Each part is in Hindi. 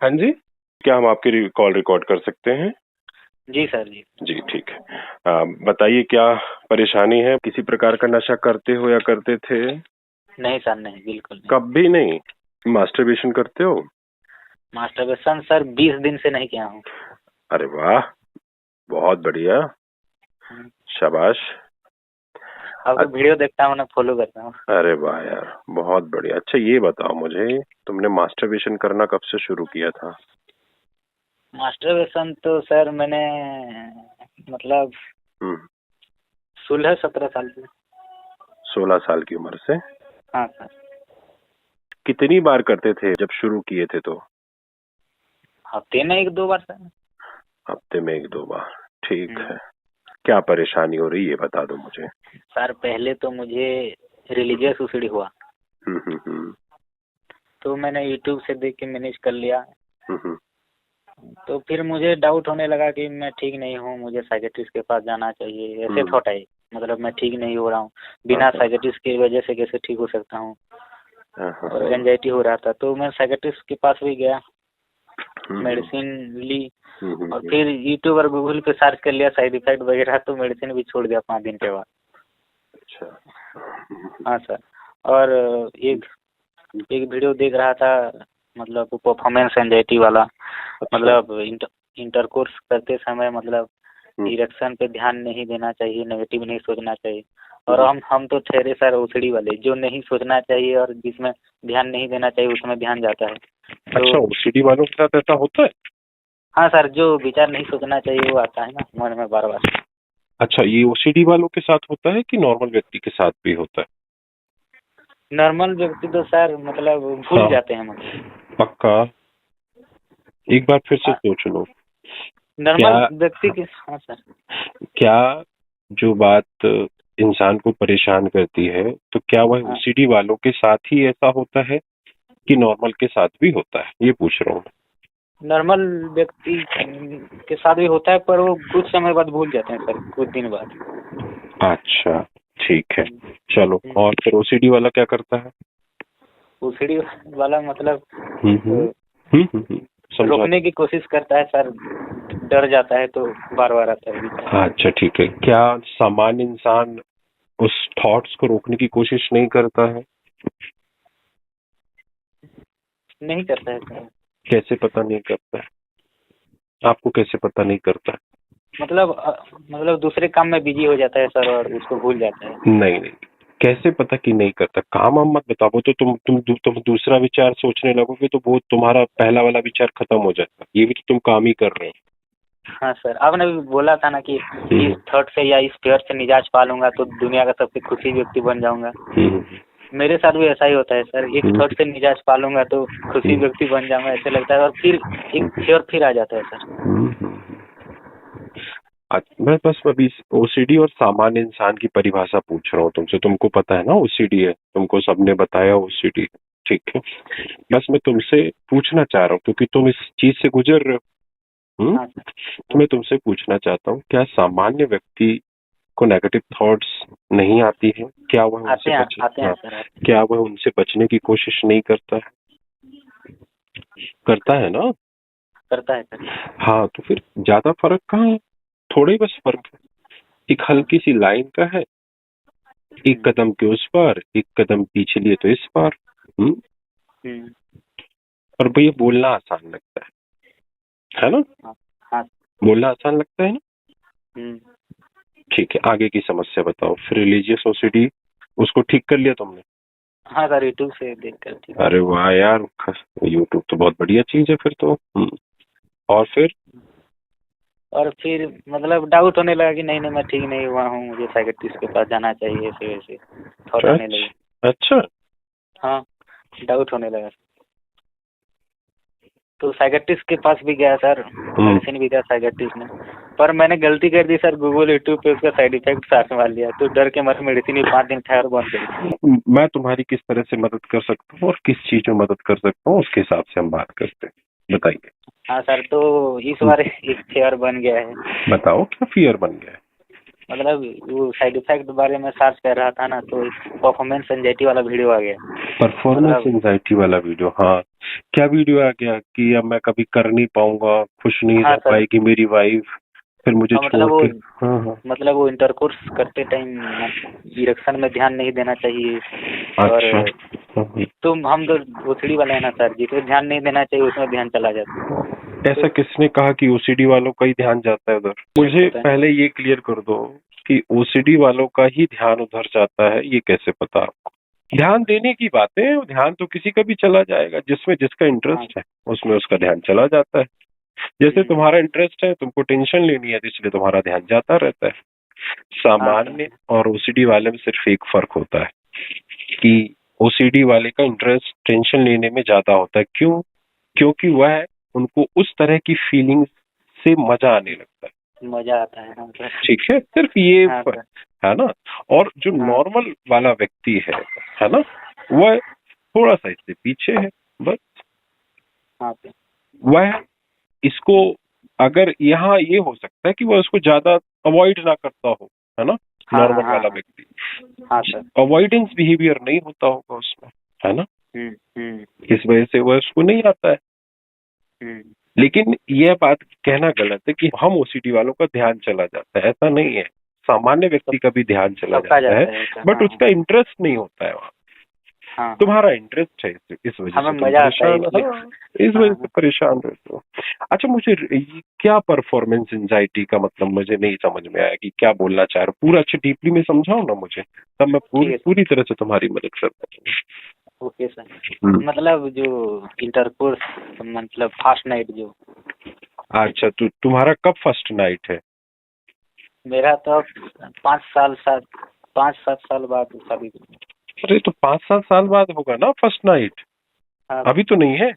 हाँ जी, क्या हम आपकी कॉल रिकॉर्ड कर सकते हैं? जी सर जी। जी ठीक है। बताइए क्या परेशानी है? किसी प्रकार का नशा करते हो या करते थे? नहीं सर, नहीं, बिल्कुल नहीं। कभी नहीं। मास्टरबेशन करते हो? मास्टरबेशन सर 20 दिन से नहीं किया हूँ। अरे वाह, बहुत बढ़िया, हम्म, शाबाश। आपको वीडियो देखता हूँ ना, फॉलो करता हूँ। अरे वाह यार, बहुत बढ़िया। अच्छा ये बताओ मुझे, तुमने मास्टरबेशन करना कब से शुरू किया था? मास्टरबेशन तो सर मैंने मतलब हम्म। 16-17 साल से। 16 साल की उम्र से? हाँ सर। कितनी बार करते थे जब शुरू किए थे तो? हफ्ते में 1-2 बार सर। हफ्ते में 1-2 बार, ठीक हम्म, है। क्या परेशानी हो रही है बता दो मुझे। सर पहले तो मुझे रिलीजियस सुसाइड हुआ, हम्म। तो मैंने यूट्यूब से देख के मैनेज कर लिया। हम्म। तो फिर मुझे डाउट होने लगा कि मैं ठीक नहीं हूँ, मुझे साइकेट्रिस्ट के पास जाना चाहिए, ऐसे हम्म। Thought I. मतलब मैं ठीक नहीं हो रहा हूँ, हाँ बिना हाँ साइकेट्रिस्ट की वजह से कैसे ठीक हो सकता हूँ। हाँ हाँ और हाँ। एंजाइटी हो रहा था, तो मैं साइकेट्रिस्ट के पास भी गया, हम्म। मेडिसिन ली। और हम्म। फिर यूट्यूब और गूगल पे सर्च कर लिया साइड इफेक्ट वगैरह, तो मेडिसिन भी छोड़ दिया 5 दिन के बाद। अच्छा। हाँ सर। और एक एक वीडियो देख रहा था, मतलब परफॉर्मेंस एंजाइटी वाला। अच्छा। मतलब इंटरकोर्स करते समय मतलब हम्म। इरेक्शन पे ध्यान नहीं देना चाहिए, नेगेटिव नहीं सोचना चाहिए। और हम्म। हम तो ठहरे सर ओसीडी वाले, जो नहीं सोचना चाहिए और जिसमें ध्यान नहीं देना चाहिए उसमें ध्यान जाता है। तो अच्छा, ओसीडी वालों के साथ ऐसा होता है? हाँ सर, जो विचार नहीं सोचना चाहिए वो आता है ना मन में बार बार। अच्छा, ये ओसीडी वालों के साथ होता है कि नॉर्मल व्यक्ति के साथ भी होता है? नॉर्मल व्यक्ति तो सर मतलब भूल हाँ, जाते हैं मतलब। पक्का। एक बार फिर से सोच लो। क्या नॉर्मल व्यक्ति के, हाँ सर। क्या जो बात इंसान को परेशान करती है, तो क्या वह हाँ, ओसीडी वालों के साथ ही ऐसा होता है कि नॉर्मल के साथ भी होता है, ये पूछ रहा हूँ। नॉर्मल व्यक्ति के साथ भी होता है, पर वो कुछ समय बाद भूल जाते हैं सर, कुछ दिन बाद। अच्छा, ठीक है। हम्म, चलो, और फिर ओसीडी वाला क्या करता है? ओसीडी वाला मतलब हम्म अ, हम्म समझा। रोकने की कोशिश करता है सर, डर जाता है तो बार बार आता है विचार। अच्छा ठीक है। क्या सामान्य इंसान उस थॉट्स को रोकने की कोशिश नहीं करता है? नहीं करता है सर। कैसे पता नहीं करता है? आपको कैसे पता नहीं करता है? मतलब दूसरे काम में बिजी हो जाता है सर और उसको भूल जाता है। नहीं नहीं, कैसे पता कि नहीं करता? काम हम मत बताओ, वो तो तुम दूसरा विचार सोचने लगोगे तो वो तुम्हारा पहला वाला विचार खत्म हो जाएगा। ये भी तो तुम काम ही कर रहे हाँ सर, आपने भी बोला था ना कि हो। इस थॉट से या इस फेयर से निजात पा लूंगा तो दुनिया का सबसे खुशी व्यक्ति बन जाऊंगा। हम्म, मेरे साथ भी ऐसा ही होता है सर, एक हम्म, थॉट से निजात पा लूंगा तो खुशी हम्म, व्यक्ति बन जाऊंगा ऐसे लगता है, और फिर एक फेयर फिर आ जाता है सर। हम्म। मैं बस अभी ओसीडी और सामान्य इंसान की परिभाषा पूछ रहा हूँ तुमसे। तुमको पता है ना ओसीडी है, तुमको सबने बताया ओसीडी। ठीक है, बस मैं तुमसे पूछना चाह रहा हूँ क्योंकि तुम इस चीज से गुजर रहे हो। हाँ सर। तो मैं तुमसे पूछना चाहता हूँ, क्या सामान्य व्यक्ति को नेगेटिव थॉट्स नहीं आती है? क्या वह उनसे आते हैं हाँ, सर, आते हैं। क्या वह उनसे बचने की कोशिश नहीं करता है? करता है ना? करता है सर। हाँ, तो फिर ज्यादा फर्क कहाँ है? थोड़ा ही बस फर्क है। एक हाँ। हल्की सी लाइन का है, एक हम्म, कदम के उस पार, एक कदम पीछे लिए तो इस पार। हम्म। हम्म, और भैया बोलना आसान लगता है ना? हाँ, हाँ। बोलना आसान लगता है ना? हम्म, ठीक है, आगे की समस्या बताओ। फिर रिलीजियस ओसीडी, उसको ठीक कर लिया तुमने? हाँ सर, यूट्यूब से देख कर ठीक है। अरे वाह यार, यूट्यूब तो बहुत बढ़िया चीज है फिर तो। और फिर? और फिर मतलब डाउट होने लगा कि नहीं नहीं मैं ठीक नहीं हुआ हूँ, मुझे साइकेट्रिस्ट के पास जाना चाहिए, ऐसे वैसे थॉट आने लगे। अच्छा। हाँ, डाउट होने लगा। तो साइकेट्रिस्ट के पास भी गया सर, मेडिसिन भी दिया साइकेट्रिस्ट ने। पर मैंने गलती कर दी सर, गूगल यूट्यूब पे उसका साइड इफेक्ट साथ मार लिया, तो डर के मारे मेडिसिन ही 5 दिन खाया और बंद कर दी। मैं तुम्हारी किस तरह से मदद कर सकता हूँ और किस चीज में मदद कर सकता हूँ, उसके हिसाब से हम बात करते हैं। बताइए। हाँ सर, तो इस बार एक फेयर बन गया है। बताओ क्या फियर बन गया है? मतलब वो साइड इफेक्ट बारे में सर्च कर रहा था ना, तो परफॉर्मेंस एंजाइटी वाला वीडियो आ गया। परफॉर्मेंस मतलब एंजाइटी वाला वीडियो, हाँ। क्या वीडियो आ गया कि अब मैं कभी कर नहीं पाऊंगा, खुश नहीं हाँ रह सर। पाएगी मेरी वाइफ, फिर मुझे हाँ, छोड़ मतलब वो के। हाँ हाँ। मतलब वो इंटरकोर्स करते टाइम इरेक्शन में ध्यान नहीं देना चाहिए। और अच्छा। हाँ। तुम हम तो ओसीडी वाले हैं ना सर, जिसमें ध्यान नहीं देना चाहिए उसमें ध्यान चला जाता है। ऐसा किसने कहा कि ओसीडी वालों का ही ध्यान जाता है उधर? मुझे पता नहीं। पहले ये क्लियर कर दो कि ओसीडी वालों का ही ध्यान उधर जाता है, ये कैसे पता आपको? ध्यान देने की बातें, ध्यान तो किसी का भी चला जाएगा, जिसमें जिसका इंटरेस्ट है उसमें उसका ध्यान चला जाता है। जैसे तुम्हारा इंटरेस्ट है, तुमको टेंशन लेनी है, तो इसलिए तुम्हारा ध्यान जाता रहता है। सामान्य और ओसीडी वाले में सिर्फ एक फर्क होता है कि ओसीडी वाले का इंटरेस्ट टेंशन लेने में ज्यादा होता है। क्यों? क्योंकि वह उनको उस तरह की फीलिंग से मजा आने लगता है। मजा आता है। हाँ सर। ठीक है, सिर्फ ये हाँ सर। है ना। और जो हाँ। नॉर्मल वाला व्यक्ति है ना, वह थोड़ा सा इससे पीछे है बस। हाँ सर। वह इसको, अगर यहाँ ये हो सकता है कि वह उसको ज्यादा अवॉइड ना करता हो, है ना, हाँ नॉर्मल हाँ वाला हाँ। व्यक्ति हाँ सर। अवॉइडेंस बिहेवियर नहीं होता होगा उसमें, है ना, हम्म। इस वजह से वह उसको नहीं आता है। हम्म। लेकिन यह बात कहना गलत है कि हम ओसीडी वालों का ध्यान चला जाता है, ऐसा नहीं है। सामान्य व्यक्ति का भी ध्यान चला सबका जाता है, ऐसा। बट हाँ उसका इंटरेस्ट नहीं होता है वहाँ। हाँ। तुम्हारा इंटरेस्ट है, इस वजह हमें से तुम मजा आता है परेशान, इसलिए। हाँ, इस वजह से परेशान रहते हो। अच्छा, मुझे ये क्या परफॉर्मेंस एंजाइटी का मतलब मुझे नहीं समझ में आया कि क्या बोलना चाह रहे हो, पूरा अच्छे डीपली में समझाओ ना मुझे, तब मैं ठीक है। पूरी तरह से तुम्हारी मदद कर पाऊंगा। Okay sir. मतलब जो इंटरकोर्स, मतलब फर्स्ट नाइट जो। अच्छा, तो तुम्हारा कब फर्स्ट नाइट है? मेरा तो 5-7 साल बाद शादी। अरे तो 5-7 साल बाद होगा ना फर्स्ट नाइट, हाँ। अभी तो नहीं है।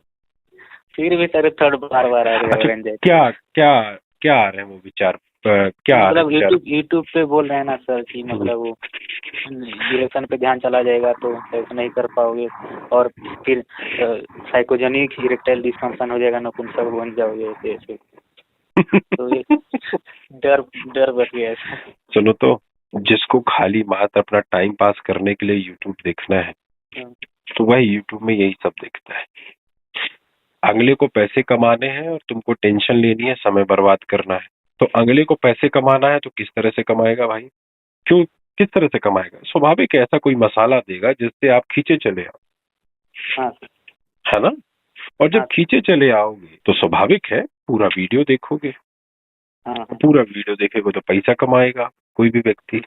फिर भी सर थर्ड बार आ रहा है अच्छा, एंजाइटी। क्या क्या क्या आ रहे हैं वो विचार, क्या आ रहे मतलब हैं विचार? यूट्यूब पे बोल रहे हैं ना सर कि मतलब वो डिरेक्शन पे ध्यान चला जाएगा तो सेक्स नहीं कर पाओगे, और फिर साइकोजेनिक इरेक्टाइल डिस्फंक्शन हो जाएगा, नपुंसक बन जाओगे, ऐसे ऐसे। तो ये डर डर बच गया है। चलो, तो जिसको खाली मात्र अपना टाइम पास करने के लिए यूट्यूब देखना है, तो वह यूट्यूब में यही सब देखता है। अगले को पैसे कमाने हैं और तुमको टेंशन लेनी है, समय बर्बाद करना है। तो अगले को पैसे कमाना है तो किस तरह से कमाएगा भाई? क्यों, किस तरह से कमाएगा? स्वाभाविक है, ऐसा कोई मसाला देगा जिससे आप खींचे चले आओ, हाँ। है ना। और जब हाँ। खींचे चले आओगे तो स्वाभाविक है पूरा वीडियो देखोगे। हाँ। पूरा वीडियो देखेगा तो पैसा कमाएगा, कोई भी व्यक्ति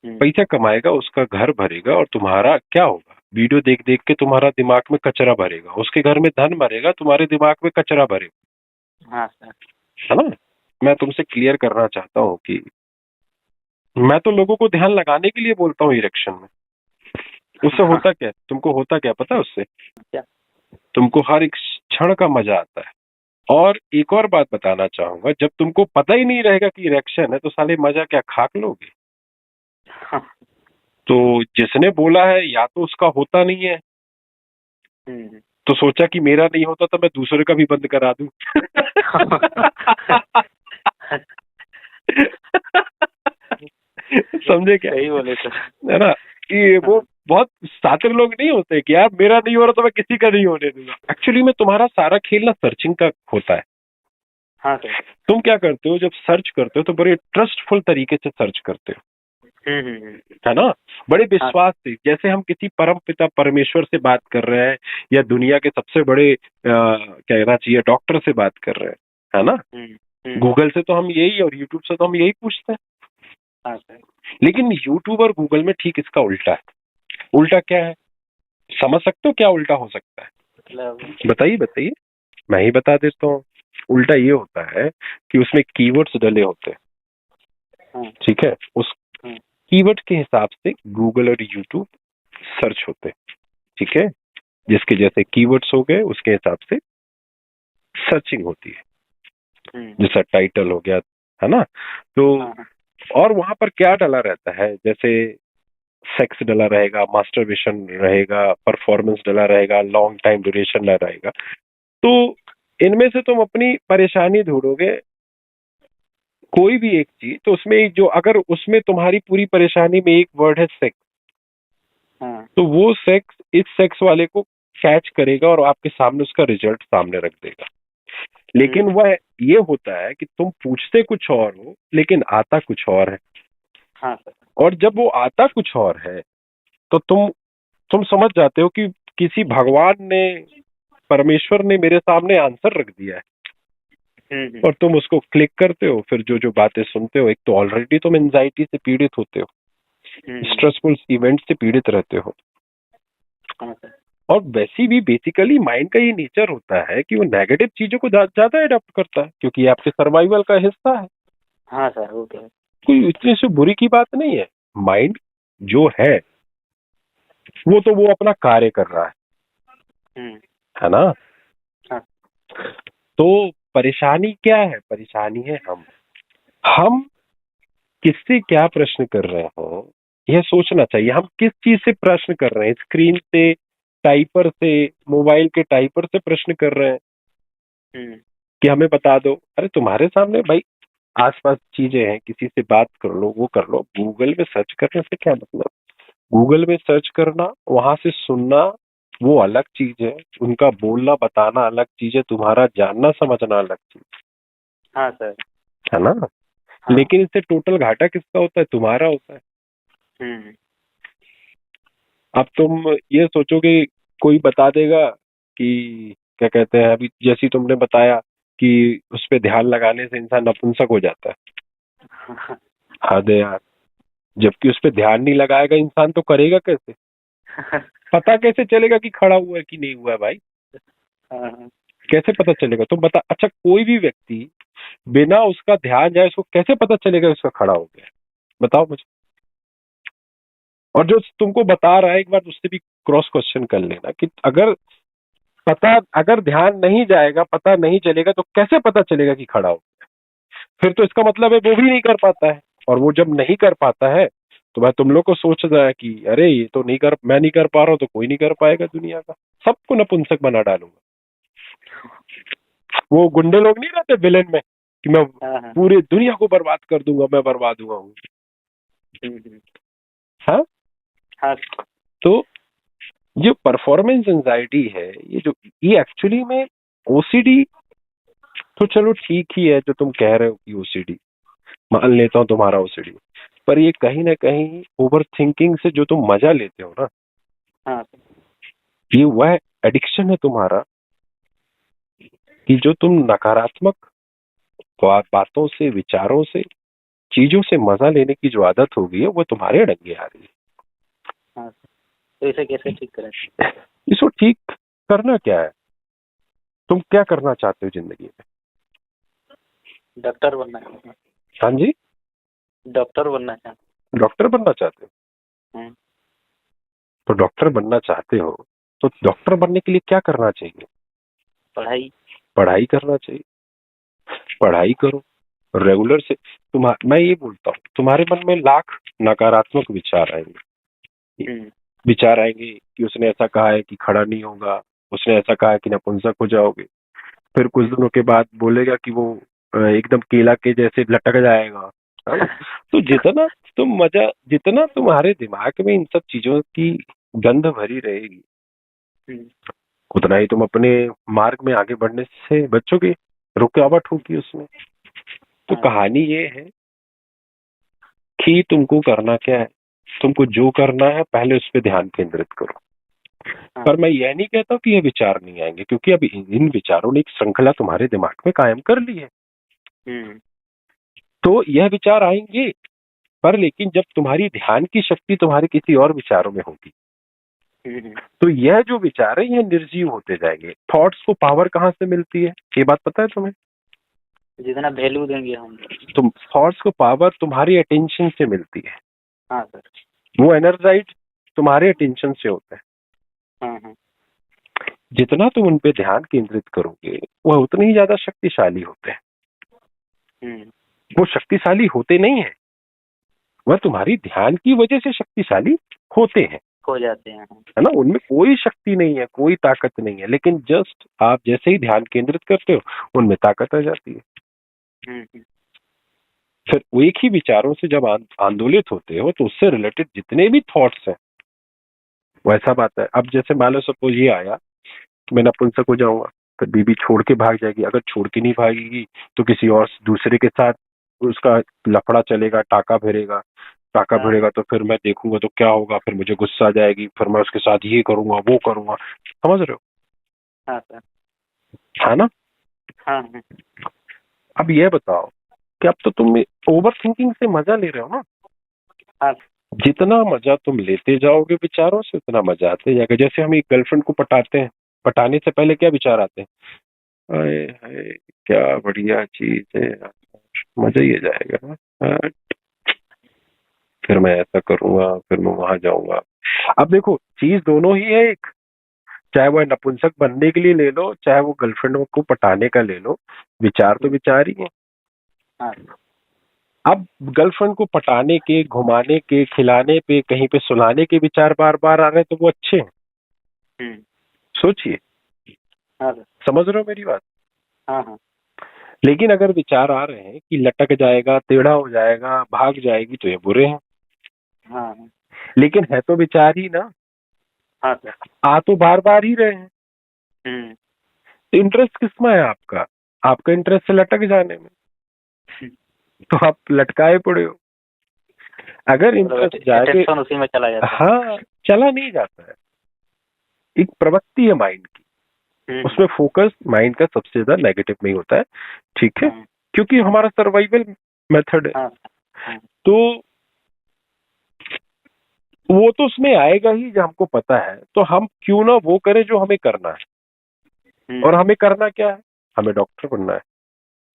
पैसा कमाएगा, उसका घर भरेगा, और तुम्हारा क्या होगा? वीडियो देख देख के तुम्हारा दिमाग में कचरा भरेगा, उसके घर में धन भरेगा, तुम्हारे दिमाग में कचरा भरेगा। हाँ सर। है ना। मैं तुमसे क्लियर करना चाहता हूँ कि मैं तो लोगों को ध्यान लगाने के लिए बोलता हूँ इरेक्शन में। उससे होता क्या, तुमको होता क्या पता है उससे? क्या? तुमको हर एक क्षण का मजा आता है। और एक और बात बताना चाहूंगा, जब तुमको पता ही नहीं रहेगा कि इरेक्शन है तो साले मजा क्या खाक लोगे? तो जिसने बोला है या तो उसका होता नहीं है, तो सोचा कि मेरा नहीं होता तो मैं दूसरे का भी बंद करा दूं। समझे क्या? सही बोले सर। है ना, कि वो बहुत सातिर लोग नहीं होते कि यार मेरा नहीं हो रहा तो मैं किसी का नहीं होने दूंगा। एक्चुअली में तुम्हारा सारा खेल ना सर्चिंग का होता है। हाँ सर। तुम क्या करते हो, जब सर्च करते हो तो बड़े ट्रस्टफुल तरीके से सर्च करते हो, है ना, बड़े विश्वास से, जैसे हम किसी परम पिता परमेश्वर से बात कर रहे हैं, या दुनिया के सबसे बड़े कहना चाहिए डॉक्टर से बात कर रहे हैं, है ना। गूगल से तो हम यही, और यूट्यूब से तो हम यही पूछते हैं। हाँ सर। लेकिन यूट्यूब और गूगल में ठीक इसका उल्टा है। उल्टा क्या है, समझ सकते हो क्या उल्टा हो सकता है? बताइए बताइए, मैं ही बता देता हूँ। उल्टा ये होता है कि उसमें कीवर्ड्स डले होते हैं, ठीक है, उस कीवर्ड के हिसाब से गूगल और यूट्यूब सर्च होते हैं, ठीक है, जिसके जैसे कीवर्ड्स हो गए उसके हिसाब से सर्चिंग होती है, जैसा टाइटल हो गया, है ना। तो और वहां पर क्या डला रहता है, जैसे सेक्स डला रहेगा, मास्टरबेशन रहेगा, परफॉर्मेंस डला रहेगा, लॉन्ग टाइम ड्यूरेशन डला रहेगा। तो इनमें से तुम अपनी परेशानी ढूंढोगे, कोई भी एक चीज, तो उसमें जो अगर उसमें तुम्हारी पूरी परेशानी में एक वर्ड है सेक्स, हाँ। तो वो सेक्स इस सेक्स वाले को कैच करेगा और आपके सामने उसका रिजल्ट सामने रख देगा। लेकिन वह ये होता है कि तुम पूछते कुछ और हो लेकिन आता कुछ और है। हाँ सर। और जब वो आता कुछ और है तो तुम समझ जाते हो कि किसी भगवान ने, परमेश्वर ने मेरे सामने आंसर रख दिया है, और तुम उसको क्लिक करते हो। फिर जो जो बातें सुनते हो, एक तो ऑलरेडी तुम एंजाइटी से पीड़ित होते हो, स्ट्रेसफुल इवेंट से पीड़ित रहते हो, हाँ सर। और वैसे भी बेसिकली माइंड का ये नेचर होता है कि वो नेगेटिव चीजों को ज्यादा अडॉप्ट करता है, क्योंकि ये आपके सर्वाइवल का हिस्सा है। हाँ सर, वो तो है। कोई इतने से बुरी की बात नहीं है। माइंड जो है वो तो वो अपना कार्य कर रहा है ना। हाँ। तो परेशानी क्या है? परेशानी है हम किससे क्या प्रश्न कर रहे हो, यह सोचना चाहिए। हम किस चीज से प्रश्न कर रहे हैं? स्क्रीन से, टाइपर से, मोबाइल के टाइपर से प्रश्न कर रहे हैं कि हमें बता दो। अरे तुम्हारे सामने भाई आसपास चीजें हैं, किसी से बात कर लो, वो कर लो। गूगल में सर्च करने से क्या मतलब? गूगल में सर्च करना, वहां से सुनना वो अलग चीज है, उनका बोलना बताना अलग चीज है, तुम्हारा जानना समझना अलग चीज हाँ सर। है ना। हाँ। लेकिन इससे टोटल घाटा किसका होता है? तुम्हारा होता है। अब तुम ये सोचोगे कोई बता देगा कि क्या कहते हैं, अभी जैसी तुमने बताया कि उस पे ध्यान लगाने से इंसान नपुंसक हो जाता है। हद है यार। जबकि उस पे ध्यान नहीं लगाएगा इंसान तो करेगा कैसे? पता कैसे चलेगा कि खड़ा हुआ है कि नहीं हुआ है भाई? कैसे पता चलेगा? तुम बता। अच्छा, कोई भी व्यक्ति बिना उसका ध्यान जाए उसको कैसे पता चलेगा उसका खड़ा हो गया? बताओ मुझे। और जो तुमको बता रहा है, एक बार उससे भी क्रॉस क्वेश्चन कर लेना कि अगर ध्यान नहीं जाएगा, पता नहीं चलेगा, तो कैसे पता चलेगा कि खड़ा हो गया? फिर तो इसका मतलब है वो भी नहीं कर पाता है। और वो जब नहीं कर पाता है तो मैं तुम लोग को सोच रहा है कि अरे ये तो नहीं कर, मैं नहीं कर पा रहा हूं तो कोई नहीं कर पाएगा दुनिया का, सबको नपुंसक बना डालूंगा। वो गुंडे लोग नहीं रहते विलेन में कि मैं पूरी दुनिया को बर्बाद कर दूंगा, मैं बर्बाद हुआ हूँ। हाँ। हाँ। तो जो परफॉर्मेंस एंजाइटी है, ये एक्चुअली में ओसीडी, तो चलो ठीक ही है जो तुम कह रहे हो कि ओसीडी, मान लेता हूँ तुम्हारा ओसीडी, पर ये कहीं ना कहीं ओवर थिंकिंग से जो तुम मजा लेते हो ना, हाँ। ये वह एडिक्शन है तुम्हारा कि जो तुम नकारात्मक बातों से, विचारों से, चीजों से मजा लेने की जो आदत हो गई है वो तुम्हारे डंगे आ रही है। हाँ। तो इसे कैसे ठीक करें? इसको ठीक करना क्या है? तुम क्या करना चाहते हो जिंदगी में? डॉक्टर बनना चाहता हूँ। हाँ जी, डॉक्टर बनना चाहता डॉक्टर बनना चाहते हो? हूँ। तो डॉक्टर बनना चाहते हो तो डॉक्टर बनने के लिए क्या करना चाहिए? पढ़ाई। पढ़ाई करना चाहिए। पढ़ाई करो रेगुलर से। मैं ये बोलता हूँ, तुम्हारे मन में लाख नकारात्मक विचार आएंगे। विचार आएंगे कि उसने ऐसा कहा है कि खड़ा नहीं होगा, उसने ऐसा कहा है कि नपुंसक हो जाओगे। फिर कुछ दिनों के बाद बोलेगा कि वो एकदम केला के जैसे लटक जाएगा, है ना? तो जितना तुम्हारे दिमाग में इन सब चीजों की गंध भरी रहेगी, उतना ही तुम अपने मार्ग में आगे बढ़ने से बचोगे, रुकावट होगी उसमें। तो कहानी ये है कि तुमको करना क्या है। तुमको जो करना है पहले उस पर ध्यान केंद्रित करो। पर मैं यह नहीं कहता कि ये विचार नहीं आएंगे, क्योंकि अब इन विचारों ने एक श्रृंखला तुम्हारे दिमाग में कायम कर ली है। तो यह विचार आएंगे, पर लेकिन जब तुम्हारी ध्यान की शक्ति तुम्हारे किसी और विचारों में होगी, तो यह जो विचार है यह निर्जीव होते जाएंगे। थॉट्स को पावर कहाँ से मिलती है, ये बात पता है तुम्हें? जितना वैल्यू देंगे हम। तुम थॉट्स को पावर तुम्हारी अटेंशन से मिलती है। हाँ सर। वो एनर्जाइज तुम्हारे अटेंशन से होता है। जितना तुम उन पे ध्यान केंद्रित करोगे वह उतने ही ज्यादा शक्तिशाली होते हैं। वो शक्तिशाली होते नहीं है, वह तुम्हारी ध्यान की वजह से शक्तिशाली होते हैं, हो जाते हैं, है ना। उनमें कोई शक्ति नहीं है, कोई ताकत नहीं है, लेकिन जस्ट आप जैसे ही ध्यान केंद्रित करते हो उनमें ताकत आ जाती है। फिर वो एक ही विचारों से जब आंदोलित होते हो तो उससे रिलेटेड जितने भी थॉट्स हैं वैसा बात है। अब जैसे मान लो सपोज ये आया कि मैं नपुंसक हो जाऊंगा, फिर बीबी छोड़ के भाग जाएगी। अगर छोड़ के नहीं भागेगी तो किसी और दूसरे के साथ उसका लफड़ा चलेगा, टाका हाँ भिड़ेगा। तो फिर मैं देखूंगा तो क्या होगा, फिर मुझे गुस्सा आ जाएगी, फिर मैं उसके साथ ये करूंगा वो करूंगा। समझ रहे हो? हाँ सर। है ना? हाँ हाँ अब ये बताओ कि अब तो तुम ओवर थिंकिंग से मजा ले रहे हो ना। हाँ जितना मजा तुम लेते जाओगे विचारों से उतना मजा आते जाएगा। जैसे हम एक गर्लफ्रेंड को पटाते हैं, पटाने से पहले क्या विचार आते हैं? अरे हाय क्या बढ़िया चीज है, मजा ही आ जाएगा ना। हाँ, फिर मैं ऐसा करूंगा, फिर मैं वहां जाऊंगा। अब देखो चीज दोनों ही है एक, चाहे वो नपुंसक बनने के लिए ले लो, चाहे वो गर्लफ्रेंड को पटाने का ले लो, विचार तो विचार ही है। हाँ। अब गर्लफ्रेंड को पटाने के, घुमाने के, खिलाने पे, कहीं पे सुलाने के विचार बार बार आ रहे हैं तो वो अच्छे हैं। हम्म। सोचिए, हाँ सर। समझ रहे हो मेरी बात? हाँ हाँ लेकिन अगर विचार आ रहे हैं कि लटक जाएगा, टेढ़ा हो जाएगा, भाग जाएगी, तो ये बुरे हैं। हाँ हाँ। लेकिन है तो विचार ही ना, हाँ सर। आ तो बार बार ही रहे हैं। हम्म। तो इंटरेस्ट किसमें है आपका? आपका इंटरेस्ट है लटक जाने में, तो आप लटकाए पड़े हो। अगर इंटरेस्ट जागे, अटेंशन उसी में चला जाता है। हाँ, चला नहीं जाता है। एक प्रवृत्ति है माइंड की, उसमें फोकस माइंड का सबसे ज्यादा नेगेटिव में ही होता है। ठीक है, क्योंकि हमारा सर्वाइवल मेथड है। हाँ हाँ तो वो तो उसमें आएगा ही जो हमको पता है, तो हम क्यों ना वो करें जो हमें करना है। और हमें करना क्या है? हमें डॉक्टर बनना है।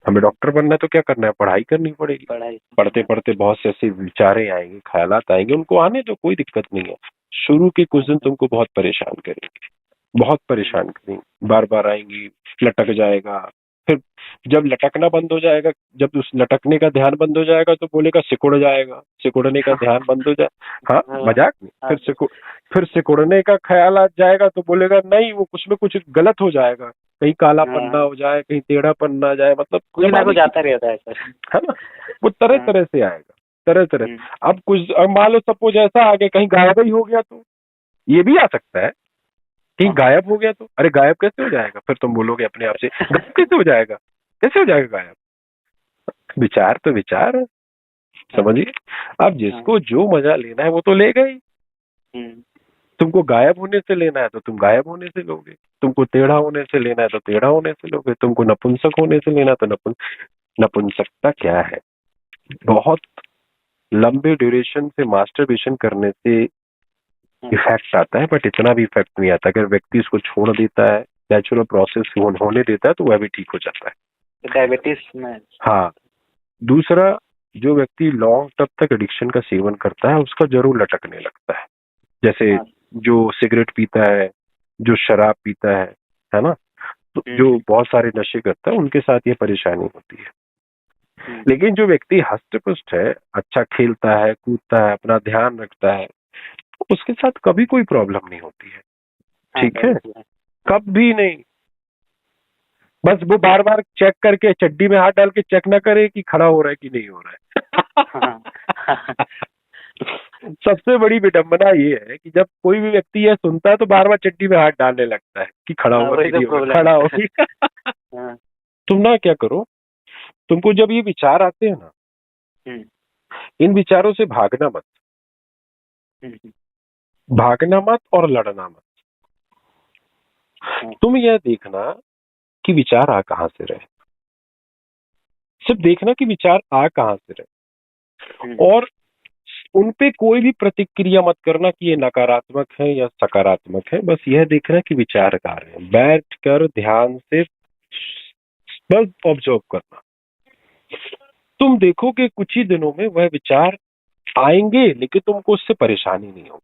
हमें डॉक्टर बनना है तो क्या करना है? पढ़ाई करनी पड़ेगी। पढ़ाई। पढ़ते पढ़ते बहुत से ऐसे विचारे आएंगे, ख्यालात आएंगे, उनको आने तो कोई दिक्कत नहीं है। शुरू के कुछ दिन तुमको बहुत परेशान करेंगे, बहुत परेशान करेंगे, बार बार आएंगी, लटक जाएगा। फिर जब लटकना बंद हो जाएगा, जब उस लटकने का ध्यान बंद हो जाएगा तो बोलेगा सिकुड़ जाएगा, सिकुड़ने का ध्यान बंद हो जाए। हाँ, मजाक नहीं। फिर सिकुड़ने का ख्याल आ जाएगा तो बोलेगा नहीं, वो कुछ में कुछ गलत हो जाएगा, कहीं काला पन्ना हो जाए, कहीं टेढ़ा पन्ना आ जाए, मतलब कुछ ना कुछ आता रहता है सर। है ना। वो तरह तरह से आएगा, तरह तरह। अब कुछ, अब मान लो सपोज ऐसा आगे कहीं गायब ही हो गया तो ये भी आ सकता है। कहीं गायब हो गया तो, अरे गायब कैसे हो जाएगा? फिर तुम बोलोगे अपने आप से, गायब कैसे हो जाएगा? कैसे हो जाएगा गायब? विचार तो विचार है, समझिए। अब जिसको जो मजा लेना है वो तो लेगा ही। तुमको गायब होने से लेना है तो तुम गायब होने से लोगे, तुमको टेढ़ा होने से लेना है तो टेढ़ा होने से लोगे, तुमको नपुंसक होने से लेना है तो नपुंसकता क्या है? बहुत लंबे ड्यूरेशन से मास्टरबेशन करने से इफेक्ट आता है, बट इतना भी इफेक्ट नहीं आता। अगर व्यक्ति इसको छोड़ देता है, नेचुरल प्रोसेस होने देता है, तो वह भी ठीक हो जाता है। डायबिटीज में। हाँ, दूसरा, जो व्यक्ति लॉन्ग टर्म तक एडिक्शन का सेवन करता है उसका जरूर लटकने लगता है। जैसे जो सिगरेट पीता है, जो शराब पीता है ना, तो जो बहुत सारे नशे करता है उनके साथ ये परेशानी होती है। लेकिन जो व्यक्ति हष्ट पुष्ट है, अच्छा खेलता है, कूदता है, अपना ध्यान रखता है, उसके साथ कभी कोई प्रॉब्लम नहीं होती है। ठीक है, कभी नहीं। बस वो बार बार चेक करके, चड्डी में हाथ डाल के चेक ना करे कि खड़ा हो रहा है कि नहीं हो रहा है। सबसे बड़ी विडंबना ये है कि जब कोई भी व्यक्ति यह सुनता है तो बार बार चड्डी में हाथ डालने लगता है कि खड़ा होगा कि नहीं होगा, खड़ा होगा। तुम ना क्या करो, तुमको जब ये विचार आते हैं ना, इन विचारों से भागना मत, भागना मत और लड़ना मत। तुम यह देखना कि विचार आ कहां से रहे, सिर्फ देखना कि विचार आ कहां से रहे, और उन पे कोई भी प्रतिक्रिया मत करना कि ये नकारात्मक है या सकारात्मक है। बस यह देखना कि विचार आ रहे हैं, बैठ कर ध्यान से बस ऑब्जर्व करना। तुम देखोगे कुछ ही दिनों में वह विचार आएंगे, लेकिन तुमको उससे परेशानी नहीं होगी।